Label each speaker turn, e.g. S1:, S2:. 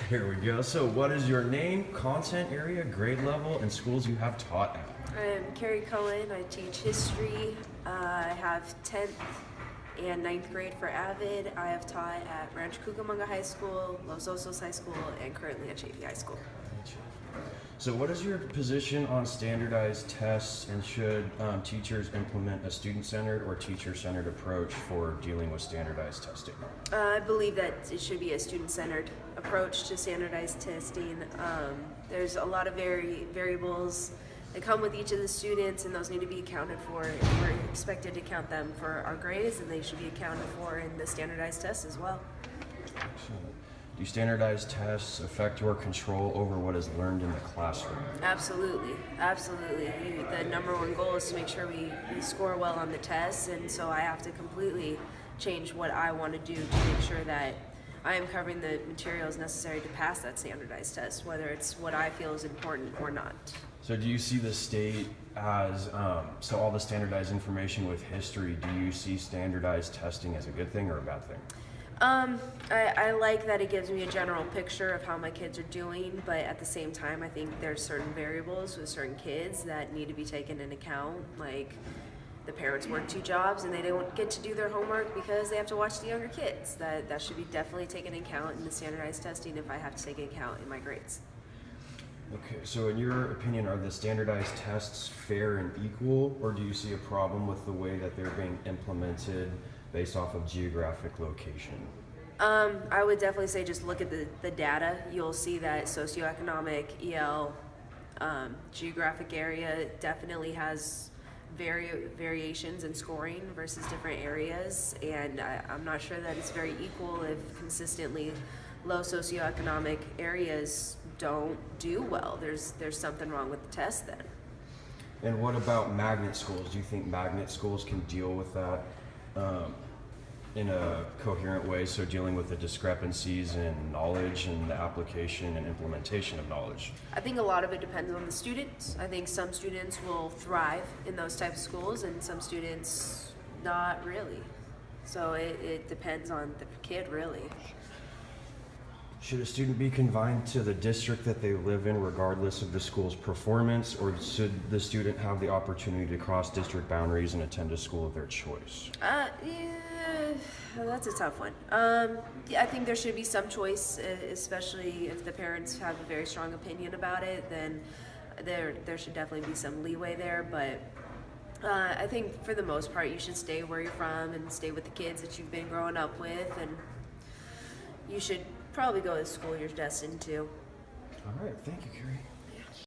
S1: Here we go. So what is your name, content area, grade level, and schools you have taught at?
S2: I'm Carrie Cohen. I teach history. I have 10th and 9th grade for Avid. I have taught at Rancho Cucamonga High School, Los Osos High School, and currently at Chafee High School.
S1: So what is your position on standardized tests, and should teachers implement a student-centered or teacher-centered approach for dealing with standardized testing?
S2: I believe that it should be a student-centered approach to standardized testing. There's a lot of variables that come with each of the students, and those need to be accounted for. And we're expected to count them for our grades, and they should be accounted for in the standardized tests as well.
S1: Excellent. Do standardized tests affect your control over what is learned in the classroom?
S2: Absolutely. The number one goal is to make sure we score well on the tests, and so I have to completely change what I want to do to make sure that I am covering the materials necessary to pass that standardized test, whether it's what I feel is important or not.
S1: So do you see the state as, so all the standardized information with history, do you see standardized testing as a good thing or a bad thing?
S2: I like that it gives me a general picture of how my kids are doing, but at the same time, I think there's certain variables with certain kids that need to be taken into account, like the parents work 2 jobs and they don't get to do their homework because they have to watch the younger kids. That should be definitely taken into account in the standardized testing if I have to take into account in my grades.
S1: Okay, so in your opinion, are the standardized tests fair and equal, or do you see a problem with the way that they're being implemented based off of geographic location?
S2: I would definitely say just look at the data. You'll see that socioeconomic, EL, geographic area definitely has variations in scoring versus different areas, and I'm not sure that it's very equal if consistently low socioeconomic areas don't do well. There's something wrong with the test then.
S1: And what about magnet schools? Do you think magnet schools can deal with that in a coherent way, so dealing with the discrepancies in knowledge and the application and implementation of knowledge?
S2: I think a lot of it depends on the students. I think some students will thrive in those types of schools and some students not really. So it depends on the kid really.
S1: Should a student be confined to the district that they live in regardless of the school's performance, or should the student have the opportunity to cross district boundaries and attend a school of their choice?
S2: Yeah, that's a tough one. I think there should be some choice, especially if the parents have a very strong opinion about it, then there should definitely be some leeway there, but I think for the most part you should stay where you're from and stay with the kids that you've been growing up with, and you should probably go to the school you're destined to.
S1: All right, thank you, Carrie.